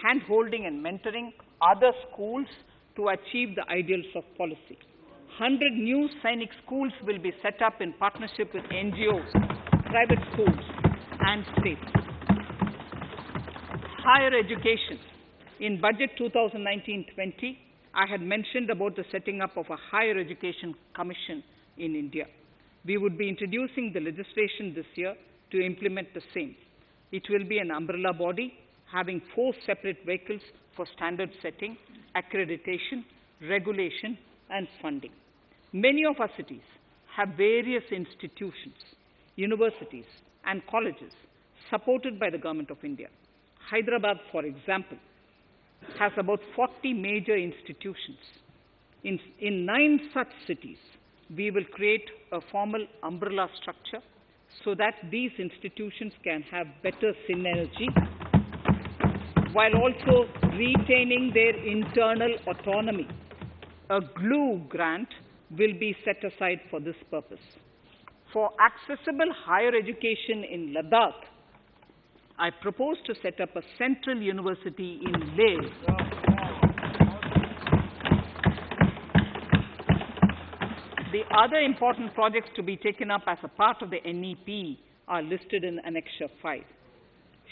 hand-holding and mentoring other schools to achieve the ideals of policy. 100 new Sainik schools will be set up in partnership with NGOs, private schools, and states. Higher education. In Budget 2019-20, I had mentioned about the setting up of a higher education commission in India. We would be introducing the legislation this year to implement the same. It will be an umbrella body having 4 separate vehicles for standard setting, accreditation, regulation, and funding. Many of our cities have various institutions, universities, and colleges supported by the Government of India. Hyderabad, for example, has about 40 major institutions. In 9 such cities, we will create a formal umbrella structure so that these institutions can have better synergy while also retaining their internal autonomy. A glue grant will be set aside for this purpose. For accessible higher education in Ladakh, I propose to set up a central university in Leh. The other important projects to be taken up as a part of the NEP are listed in Annexure 5.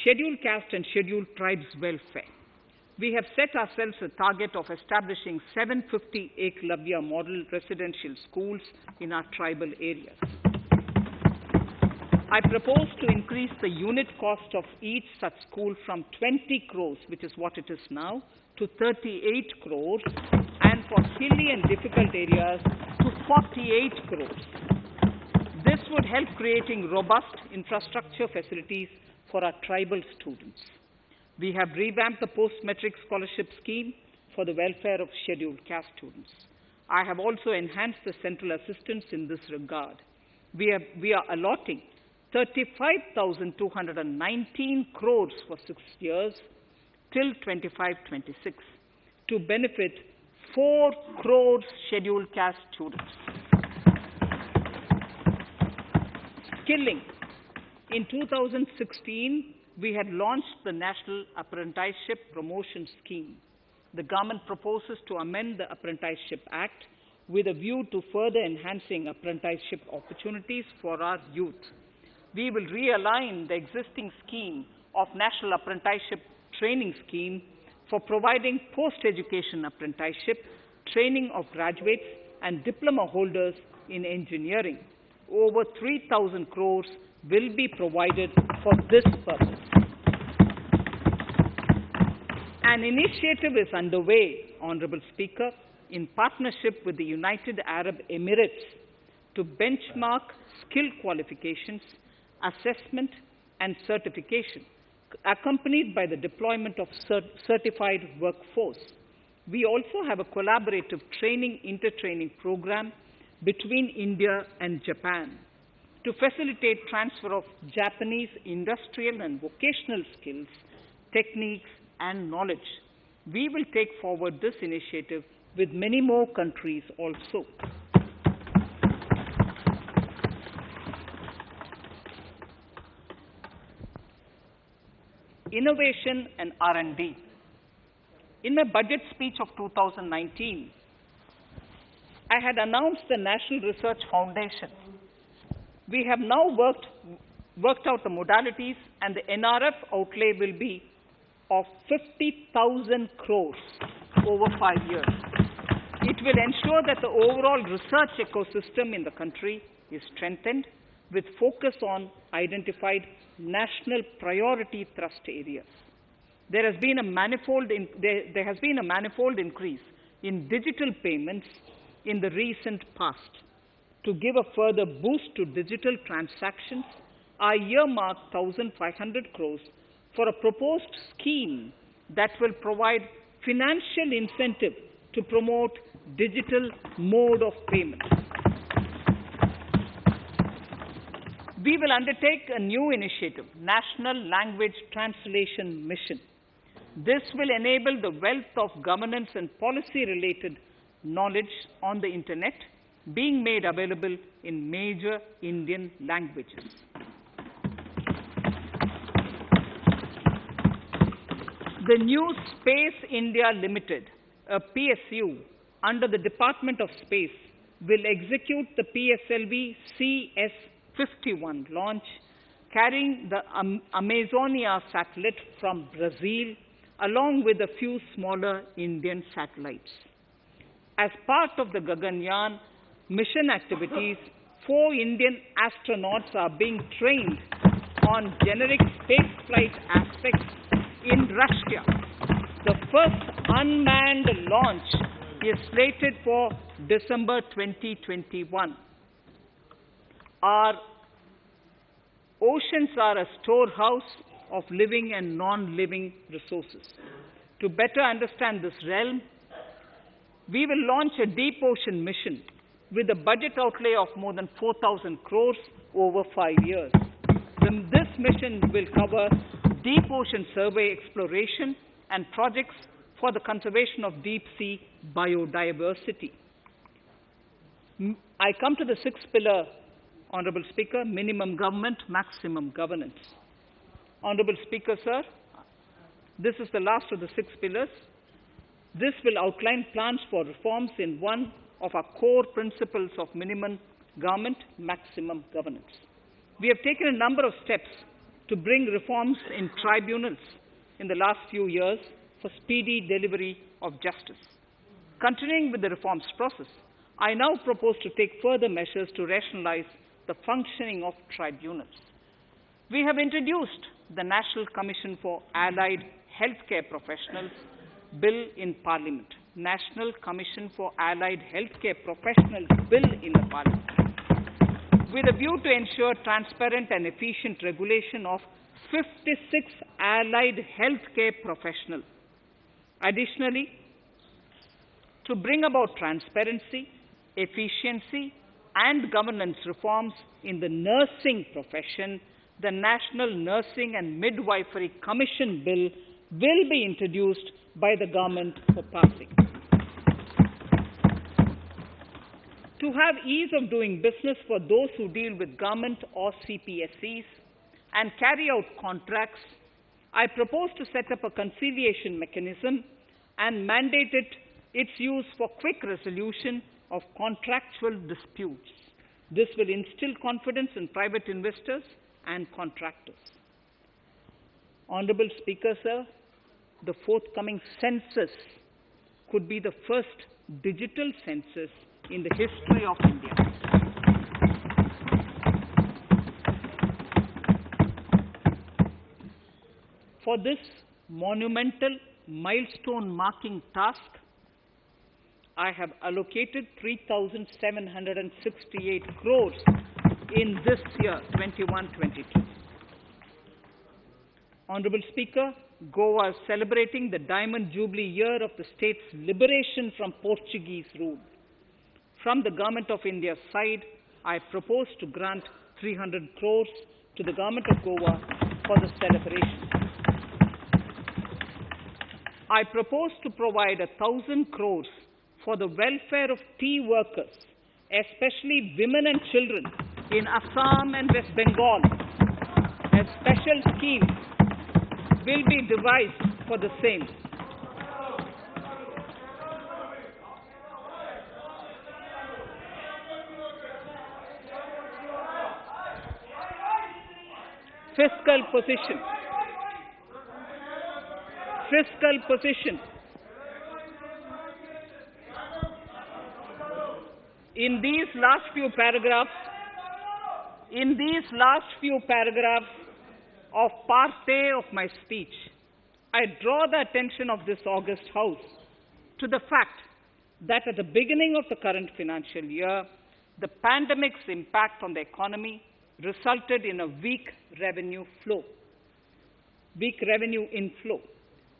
Scheduled caste and scheduled tribes welfare. We have set ourselves a target of establishing 750 Eklavya model residential schools in our tribal areas. I propose to increase the unit cost of each such school from 20 crores, which is what it is now, to 38 crores, and for hilly and difficult areas to 48 crores. This would help creating robust infrastructure facilities for our tribal students. We have revamped the post-metric scholarship scheme for the welfare of scheduled caste students. I have also enhanced the central assistance in this regard. We are allotting 35,219 crores for 6 years till 25-26 to benefit 4 crores scheduled caste students. Skilling. In 2016, we had launched the National Apprenticeship Promotion Scheme. The government proposes to amend the Apprenticeship Act with a view to further enhancing apprenticeship opportunities for our youth. We will realign the existing scheme of National Apprenticeship Training Scheme for providing post-education apprenticeship, training of graduates and diploma holders in engineering. Over 3,000 crores will be provided for this purpose. An initiative is underway, Honorable Speaker, in partnership with the United Arab Emirates to benchmark skill qualifications, assessment and certification, accompanied by the deployment of certified workforce. We also have a collaborative training, intertraining program between India and Japan to facilitate transfer of Japanese industrial and vocational skills, techniques, and knowledge. We will take forward this initiative with many more countries also. Innovation and R&D. In my budget speech of 2019, I had announced the National Research Foundation. We have now worked out the modalities, and the NRF outlay will be of 50,000 crores over 5 years. It will ensure that the overall research ecosystem in the country is strengthened with focus on identified national priority thrust areas. There has been a manifold increase in digital payments in the recent past. To give a further boost to digital transactions, I earmarked 1,500 crores for a proposed scheme that will provide financial incentive to promote digital mode of payment. We will undertake a new initiative, National Language Translation Mission. This will enable the wealth of governance and policy-related knowledge on the Internet being made available in major Indian languages. The new Space India Limited, a PSU, under the Department of Space, will execute the PSLV CS-51 launch, carrying the Amazonia satellite from Brazil, along with a few smaller Indian satellites. As part of the Gaganyaan mission activities, 4 Indian astronauts are being trained on generic spaceflight aspects in Russia. The first unmanned launch is slated for December 2021. Our oceans are a storehouse of living and non-living resources. To better understand this realm, we will launch a deep ocean mission with a budget outlay of more than 4,000 crores over 5 years. This mission will cover deep ocean survey exploration and projects for the conservation of deep sea biodiversity. I come to the 6th pillar, Honorable Speaker, minimum government, maximum governance. Honorable Speaker, sir, this is the last of the 6 pillars. This will outline plans for reforms in one of our core principles of minimum government, maximum governance. We have taken a number of steps to bring reforms in tribunals in the last few years for speedy delivery of justice. Continuing with the reforms process, I now propose to take further measures to rationalize the functioning of tribunals. We have introduced the National Commission for Allied Healthcare Professionals Bill in Parliament. National Commission for Allied Healthcare Professionals Bill in the Parliament, with a view to ensure transparent and efficient regulation of 56 allied healthcare professionals. Additionally, to bring about transparency, efficiency, and governance reforms in the nursing profession, the National Nursing and Midwifery Commission Bill will be introduced by the government for passing. To have ease of doing business for those who deal with government or CPSEs and carry out contracts, I propose to set up a conciliation mechanism and mandate its use for quick resolution of contractual disputes. This will instill confidence in private investors and contractors. Honorable Speaker, sir, the forthcoming census could be the first digital census in the history of India. For this monumental milestone marking task, I have allocated 3,768 crores in this year, 21-22. Honorable Speaker, Goa is celebrating the Diamond Jubilee year of the state's liberation from Portuguese rule. From the Government of India's side, I propose to grant 300 crores to the Government of Goa for the celebration. I propose to provide 1,000 crores for the welfare of tea workers, especially women and children in Assam and West Bengal. A special scheme will be devised for the same. Fiscal position. Fiscal position. In these last few paragraphs of part A of my speech, I draw the attention of this august House to the fact that at the beginning of the current financial year, the pandemic's impact on the economy resulted in a weak revenue inflow.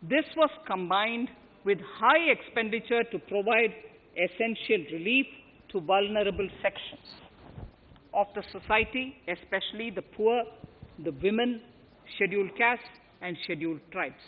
This was combined with high expenditure to provide essential relief to vulnerable sections of the society, especially the poor, the women, scheduled castes, and scheduled tribes.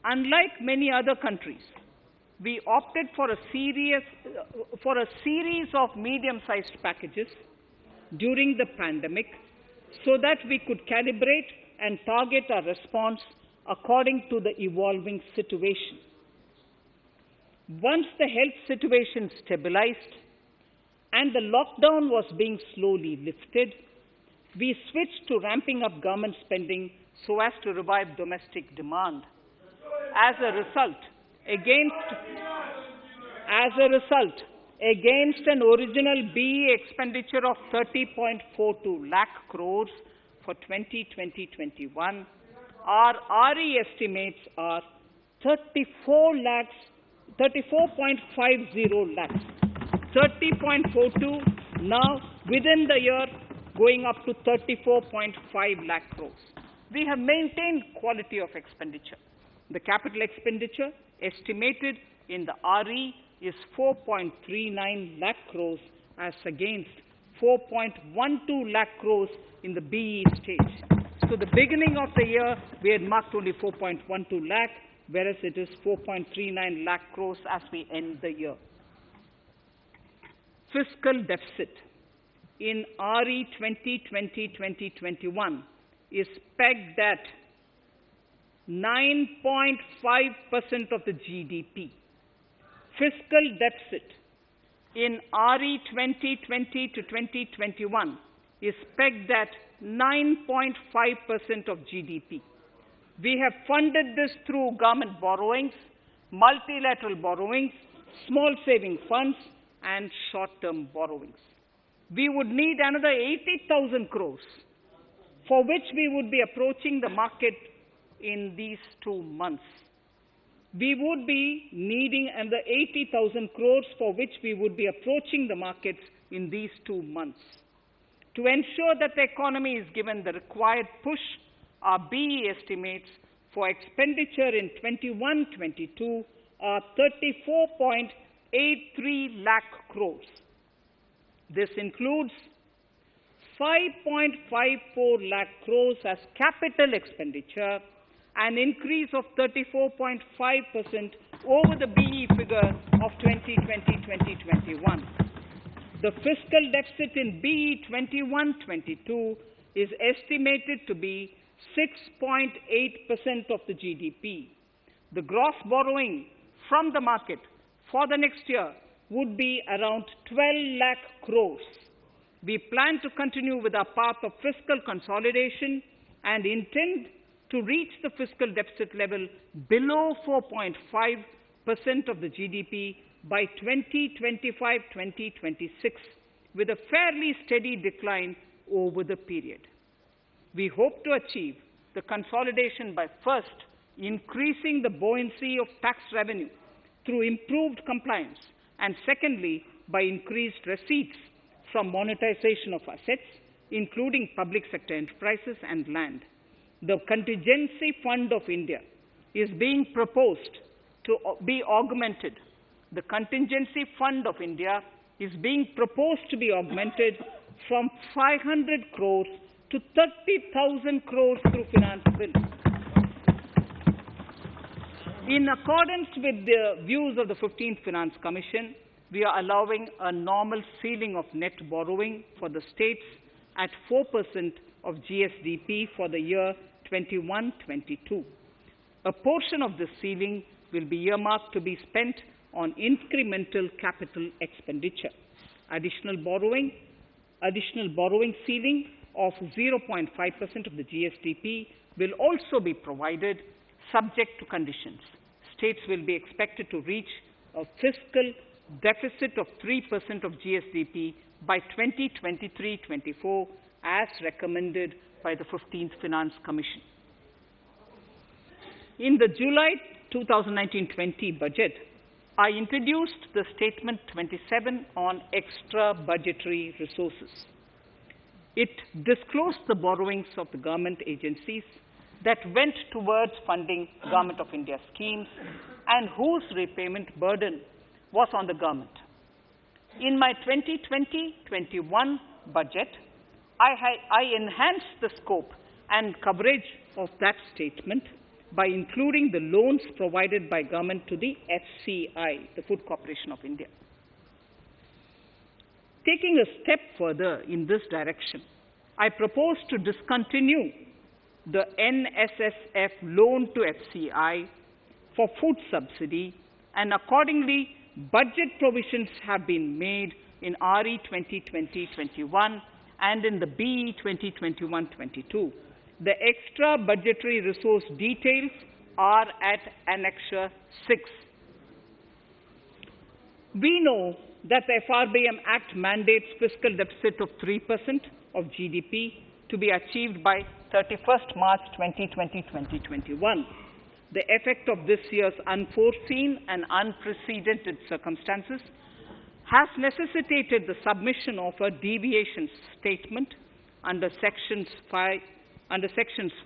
Unlike many other countries, we opted for a series of medium-sized packages during the pandemic so that we could calibrate and target our response according to the evolving situation. Once the health situation stabilized and the lockdown was being slowly lifted, we switched to ramping up government spending so as to revive domestic demand. As a result, against an original BE expenditure of 30.42 lakh crores for 2020-21, our RE estimates are 34.50 lakhs. 30.42 now within the year going up to 34.5 lakh crores. We have maintained quality of expenditure. The capital expenditure estimated in the RE is 4.39 lakh crores as against 4.12 lakh crores in the BE stage. So the beginning of the year, we had marked only 4.12 lakh, whereas it is 4.39 lakh crores as we end the year. Fiscal deficit in RE 2020-2021 is pegged at 9.5% of the GDP. Fiscal deficit in RE 2020 to 2021 is pegged at 9.5% of GDP. We have funded this through government borrowings, multilateral borrowings, small saving funds, and short-term borrowings. We would need another 80,000 crores, for which we would be approaching the market in these 2 months. We would be needing another 80,000 crores, for which we would be approaching the markets in these 2 months. To ensure that the economy is given the required push, our BE estimates for expenditure in 21-22 are 34.83 lakh crores. This includes 5.54 lakh crores as capital expenditure, an increase of 34.5% over the BE figure of 2020-2021. The fiscal deficit in BE 21-22 is estimated to be 6.8% of the GDP. The gross borrowing from the market for the next year would be around 12 lakh crores. We plan to continue with our path of fiscal consolidation and intend to reach the fiscal deficit level below 4.5% of the GDP by 2025-2026, with a fairly steady decline over the period. We hope to achieve the consolidation by first increasing the buoyancy of tax revenue through improved compliance, and secondly, by increased receipts from monetization of assets, including public sector enterprises and land. The Contingency Fund of India is being proposed to be augmented. The Contingency Fund of India is being proposed to be augmented from 500 crores to 30,000 crores through finance bill. In accordance with the views of the 15th Finance Commission, we are allowing a normal ceiling of net borrowing for the states at 4% of GSDP for the year 21-22. A portion of this ceiling will be earmarked to be spent on incremental capital expenditure. Additional borrowing ceiling of 0.5% of the GSDP will also be provided, subject to conditions. States will be expected to reach a fiscal deficit of 3% of GSDP by 2023-24, as recommended by the 15th Finance Commission. In the July 2019-20 budget, I introduced the Statement 27 on extra budgetary resources. It disclosed the borrowings of the government agencies that went towards funding Government of India schemes and whose repayment burden was on the government. In my 2020-21 budget, I enhanced the scope and coverage of that statement by including the loans provided by government to the FCI, the Food Corporation of India. Taking a step further in this direction, I propose to discontinue the NSSF loan to FCI for food subsidy, and accordingly, budget provisions have been made in RE 2020-21 and in the BE 2021-22. The extra budgetary resource details are at Annexure 6. We know that the Frbm Act mandates fiscal deficit of 3% of GDP to be achieved by 31st March 2020-2021. The effect of this year's unforeseen and unprecedented circumstances has necessitated the submission of a deviation statement under Sections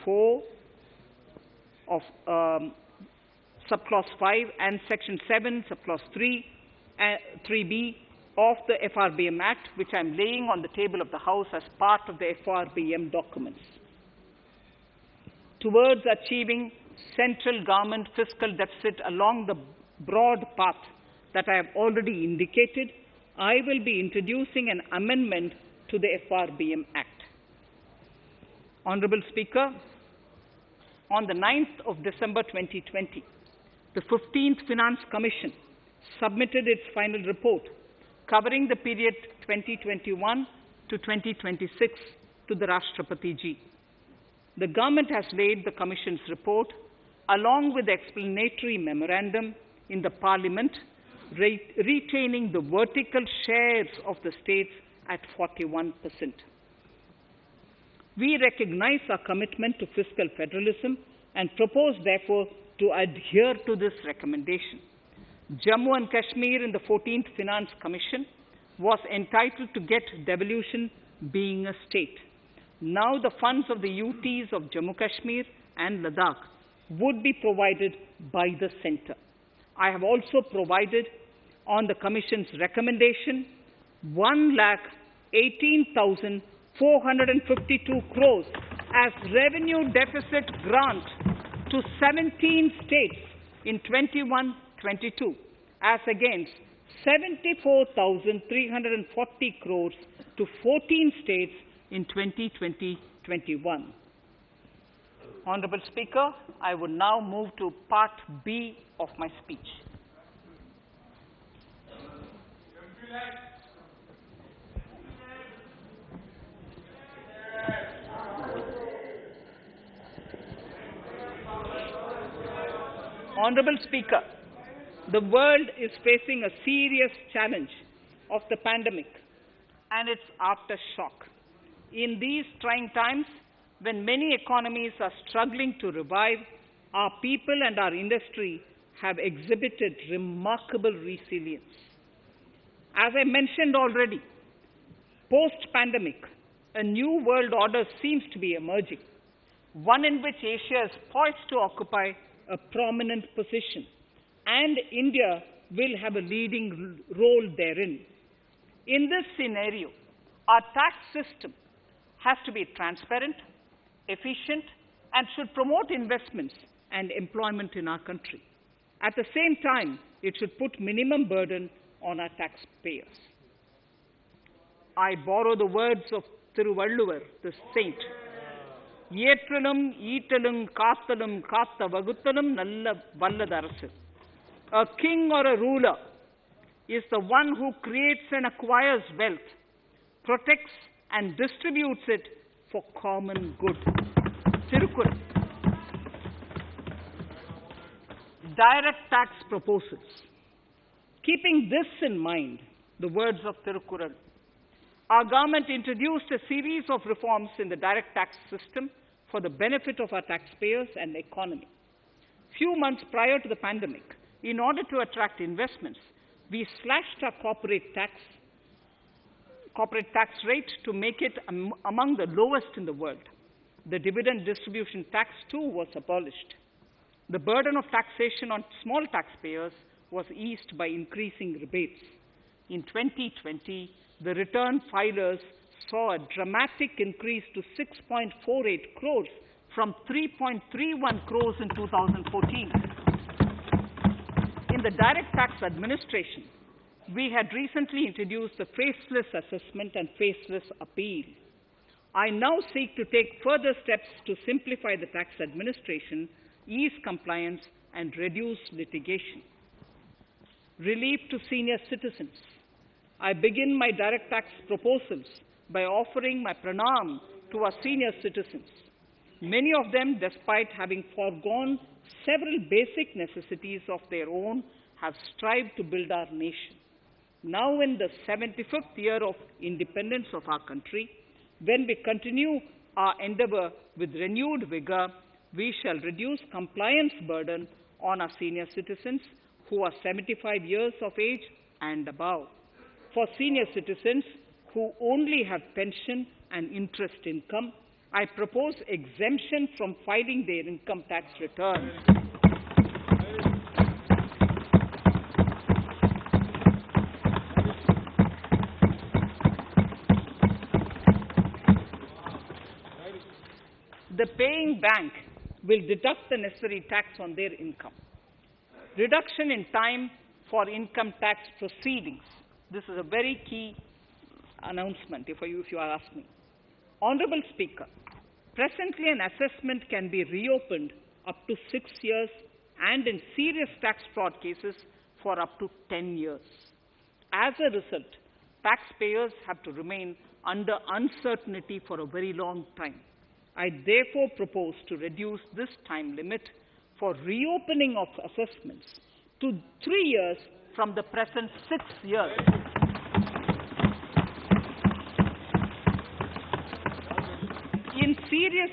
4 of Subclause 5 and Section 7, Subclause 3b of the Frbm Act, which I am laying on the table of the House as part of the Frbm documents. Towards achieving central government fiscal deficit along the broad path that I have already indicated, I will be introducing an amendment to the Frbm Act. Honorable Speaker, on the 9th of December 2020, the 15th Finance Commission submitted its final report covering the period 2021 to 2026 to the Rashtrapati Ji. The government has laid the Commission's report along with the explanatory memorandum in the Parliament, retaining the vertical shares of the states at 41%. We recognize our commitment to fiscal federalism and propose, therefore, to adhere to this recommendation. Jammu and Kashmir in the 14th Finance Commission was entitled to get devolution being a state. Now the funds of the UTs of Jammu Kashmir and Ladakh would be provided by the centre. I have also provided on the Commission's recommendation 1,18,452 crores as revenue deficit grant to 17 states in 21-22 as against 74,340 crores to 14 states in 2020-21. Honourable Speaker, I would now move to Part B of my speech. Honourable Speaker, the world is facing a serious challenge of the pandemic and its aftershock. In these trying times, when many economies are struggling to revive, our people and our industry have exhibited remarkable resilience. As I mentioned already, post-pandemic, a new world order seems to be emerging, one in which Asia is poised to occupy a prominent position, and India will have a leading role therein. In this scenario, our tax system has to be transparent, efficient, and should promote investments and employment in our country. At the same time, it should put minimum burden on our taxpayers. I borrow the words of Thiruvalluvar, the saint. Yetralum, Eatalum, Kathalum, Katha Vaguthalum, Nalla Valladarasu. A king or a ruler is the one who creates and acquires wealth, protects and distributes it for common good. Tirukkural. Direct tax proposals. Keeping this in mind, the words of Tirukkural, our government introduced a series of reforms in the direct tax system for the benefit of our taxpayers and the economy. Few months prior to the pandemic, in order to attract investments, we slashed our corporate tax rate to make it among the lowest in the world. The dividend distribution tax too was abolished. The burden of taxation on small taxpayers was eased by increasing rebates. In 2020, the return filers saw a dramatic increase to 6.48 crores from 3.31 crores in 2014. In the direct tax administration, we had recently introduced the faceless assessment and faceless appeal. I now seek to take further steps to simplify the tax administration, ease compliance, and reduce litigation. Relief to senior citizens. I begin my direct tax proposals by offering my pranam to our senior citizens. Many of them, despite having foregone several basic necessities of their own, have strived to build our nation. Now, in the 75th year of independence of our country, when we continue our endeavor with renewed vigor, we shall reduce compliance burden on our senior citizens who are 75 years of age and above. For senior citizens who only have pension and interest income, I propose exemption from filing their income tax returns. The paying bank will deduct the necessary tax on their income. Reduction in time for income tax proceedings. This is a very key announcement if you are asking. Honorable Speaker, presently an assessment can be reopened up to 6 years and in serious tax fraud cases for up to 10 years. As a result, taxpayers have to remain under uncertainty for a very long time. I therefore propose to reduce this time limit for reopening of assessments to 3 years from the present 6 years. In serious